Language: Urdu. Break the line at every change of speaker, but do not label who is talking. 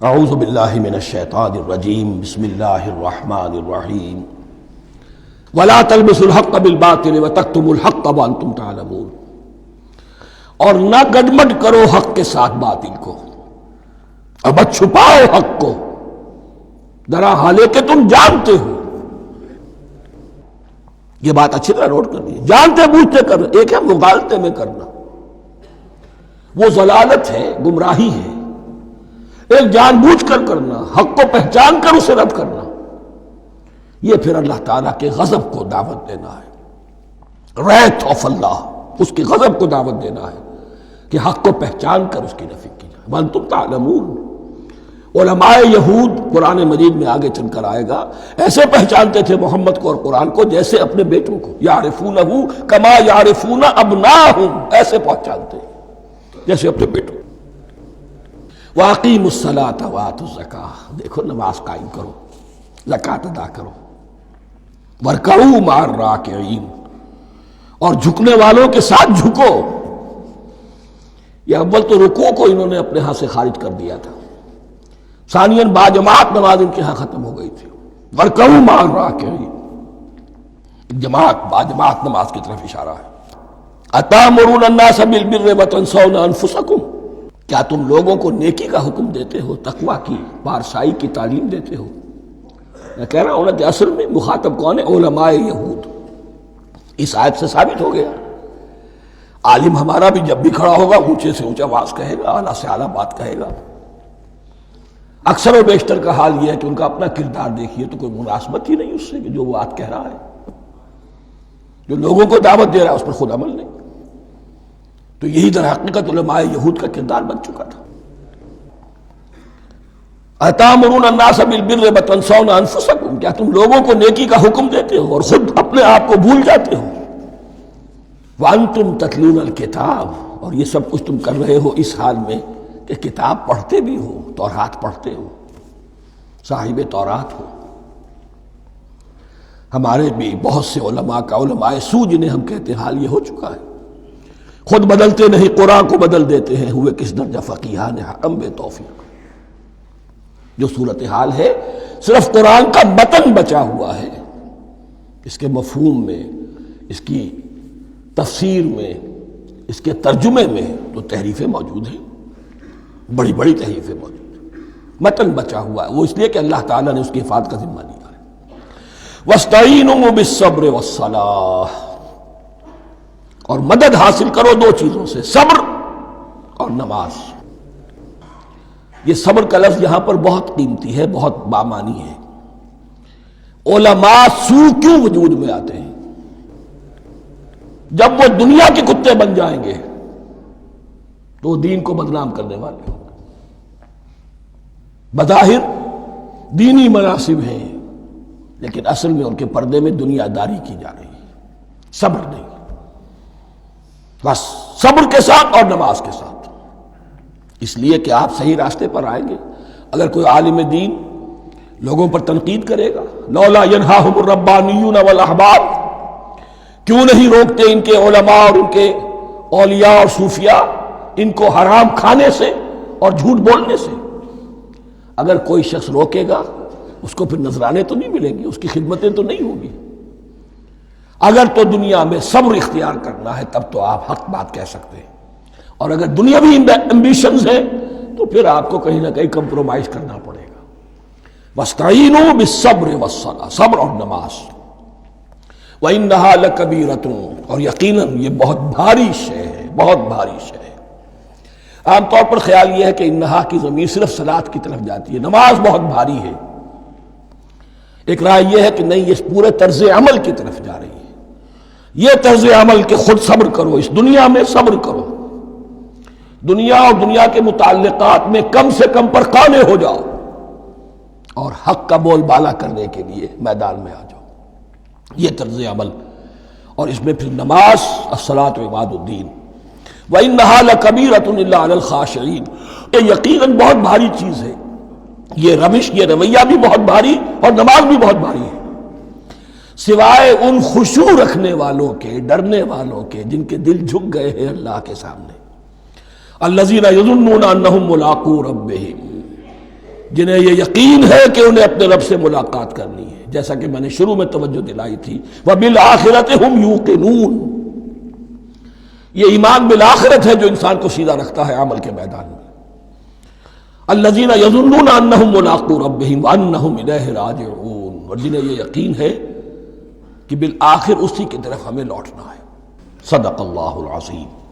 اعوذ باللہ من الشیطان الرجیم بسم اللہ الرحمن الرحیم ولا تلبسوا الحق بالباطل وتکتموا الحق وانتم تعلمون، اور نہ گڈمڈ کرو حق کے ساتھ باطل کو، اور مت چھپاؤ حق کو درا حالے کہ تم جانتے ہو۔ یہ بات اچھی طرح نوٹ کرنی ہے، جانتے بوجھتے کرنا، ایک ہے مغالطے میں کرنا، وہ ضلالت ہے، گمراہی ہے۔ ایک جان بوجھ کر کرنا، حق کو پہچان کر اسے رد کرنا، یہ پھر اللہ تعالیٰ کے غضب کو دعوت دینا ہے، ریت آف اللہ، اس کے غضب کو دعوت دینا ہے کہ حق کو پہچان کر اس کی نفی کی جائے۔ وانتم تعلمون، علماء یہود قرآن مجید میں آگے چل کر آئے گا، ایسے پہچانتے تھے محمد کو اور قرآن کو جیسے اپنے بیٹوں کو، یعرفونہ کما یعرفون ابناہم، ایسے پہچانتے جیسے اپنے بیٹوں۔ وَأَقِیمُوا الصَّلَاةَ وَآتُوا الزَّکَاةَ، دیکھو نماز قائم کرو، زکوٰۃ ادا کرو، وَارْکَعُوا مَعَ الرَّاکِعِینَ، اور جھکنے والوں کے ساتھ جھکو۔ یہ اول تو رکوع کو انہوں نے اپنے ہاں سے خارج کر دیا تھا، ثانیاً باجماعت نماز ان کے ہاں ختم ہو گئی تھی۔ وَارْکَعُوا مَعَ الرَّاکِعِینَ، جماعت باجماعت نماز کی طرف اشارہ ہے۔ أَتَأْمُرُونَ النَّاسَ بِالْبِرِّ وَتَنْسَوْنَ أَنفُسَكُمْ، کیا تم لوگوں کو نیکی کا حکم دیتے ہو، تقوی کی، پارسائی کی تعلیم دیتے ہو؟ میں کہہ رہا ہوں نا کہ اصل میں مخاطب کون ہے؟ علماء یہود۔ اس آیت سے ثابت ہو گیا عالم ہمارا بھی جب بھی کھڑا ہوگا اونچے سے اونچا آواز کہے گا، اعلیٰ سے اعلیٰ بات کہے گا۔ اکثر و بیشتر کا حال یہ ہے کہ ان کا اپنا کردار دیکھیے تو کوئی مناسبت ہی نہیں اس سے کہ جو وہ بات کہہ رہا ہے، جو لوگوں کو دعوت دے رہا ہے اس پر خود عمل نہیں۔ تو یہی در حقیقت علماء یہود کا کردار بن چکا تھا۔ أَتَأْمُرُونَ النَّاسَ بِالْبِرِّ وَتَنْسَوْنَ أَنفُسَكُمْ، کیا تم لوگوں کو نیکی کا حکم دیتے ہو اور خود اپنے آپ کو بھول جاتے ہو؟ وَأَنْتُمْ تَتْلُونَ الْكِتَابَ، اور یہ سب کچھ تم کر رہے ہو اس حال میں کہ کتاب پڑھتے بھی ہو، تورات پڑھتے ہو، صاحب تورات ہو۔ ہمارے بھی بہت سے علماء کا، علماء سو جنہیں ہم کہتے ہیں، حال یہ ہو چکا ہے، خود بدلتے نہیں قرآن کو بدل دیتے ہیں، ہوئے کس درجہ فقیہان حرم بے توفیق۔ جو صورتحال ہے صرف قرآن کا متن بچا ہوا ہے، اس کے مفہوم میں، اس کی تفسیر میں، اس کے ترجمے میں تو تحریفیں موجود ہیں، بڑی بڑی تحریفیں موجود ہیں، متن بچا ہوا ہے، وہ اس لیے کہ اللہ تعالیٰ نے اس کی حفاظت کا ذمہ لیا ہے۔ وَاسْتَعِینُوا بِالصَّبْرِ وَالصَّلَاةِ، اور مدد حاصل کرو دو چیزوں سے، صبر اور نماز۔ یہ صبر کا لفظ یہاں پر بہت قیمتی ہے، بہت بامانی ہے۔ علماء سو کیوں وجود میں آتے ہیں؟ جب وہ دنیا کے کتے بن جائیں گے تو وہ دین کو بدنام کرنے والے ہوں گے۔ بظاہر دینی مناسب ہیں لیکن اصل میں ان کے پردے میں دنیا داری کی جا رہی ہے، صبر نہیں۔ بس صبر کے ساتھ اور نماز کے ساتھ، اس لیے کہ آپ صحیح راستے پر آئیں گے۔ اگر کوئی عالم دین لوگوں پر تنقید کرے گا، لولا ینہاہم الربانیون والاحبار، کیوں نہیں روکتے ان کے علماء اور ان کے اولیاء اور صوفیاء ان کو حرام کھانے سے اور جھوٹ بولنے سے؟ اگر کوئی شخص روکے گا اس کو پھر نذرانے تو نہیں ملیں گے، اس کی خدمتیں تو نہیں ہوگی۔ اگر تو دنیا میں صبر اختیار کرنا ہے تب تو آپ حق بات کہہ سکتے ہیں، اور اگر دنیاوی ایمبیشنز ہیں تو پھر آپ کو کہیں نہ کہیں کمپرومائز کرنا پڑے گا۔ وَاسْتَعِینُوا بِالصَّبْرِ وَالصَّلَاةِ، صبر اور نماز۔ وَإِنَّهَا لَكَبِیرَةٌ، اور یقیناً یہ بہت بھاری شے ہے، بہت بھاری شے ہے۔ عام طور پر خیال یہ ہے کہ انہا کی ضمیر صرف صلاۃ کی طرف جاتی ہے، نماز بہت بھاری ہے۔ ایک رائے یہ ہے کہ نہیں، یہ پورے طرز عمل کی طرف جا رہی ہے، یہ طرز عمل کہ خود صبر کرو، اس دنیا میں صبر کرو، دنیا اور دنیا کے متعلقات میں کم سے کم پر قانے ہو جاؤ، اور حق کا بول بالا کرنے کے لیے میدان میں آ جاؤ، یہ طرز عمل۔ اور اس میں پھر نماز، الصلاۃ عماد الدین۔ وَإِنَّهَا لَكَبِیرَةٌ إِلَّا عَلَى الْخَاشِعِینَ، یہ یقیناً بہت بھاری چیز ہے، یہ روش، یہ رویہ بھی بہت بھاری اور نماز بھی بہت بھاری ہے، سوائے ان خشوع رکھنے والوں کے، ڈرنے والوں کے، جن کے دل جھک گئے ہیں اللہ کے سامنے۔ الذین یظنون انہم ملاقو ربہم، جنہیں یہ یقین ہے کہ انہیں اپنے رب سے ملاقات کرنی ہے، جیسا کہ میں نے شروع میں توجہ دلائی تھی، وَبِالْآخِرَةِ هُمْ يُوقِنُونَ۔ یہ ایمان بالآخرت ہے جو انسان کو سیدھا رکھتا ہے عمل کے میدان میں۔ الَّذِينَ يَظُنُّونَ أَنَّهُمْ مُلَاقُو رَبِّهِمْ وَأَنَّهُمْ إِلَيْهِ رَاجِعُونَ، اور جنہیں یہ یقین ہے کہ بالآخر اسی کی طرف ہمیں لوٹنا ہے۔ صدق اللہ العظیم۔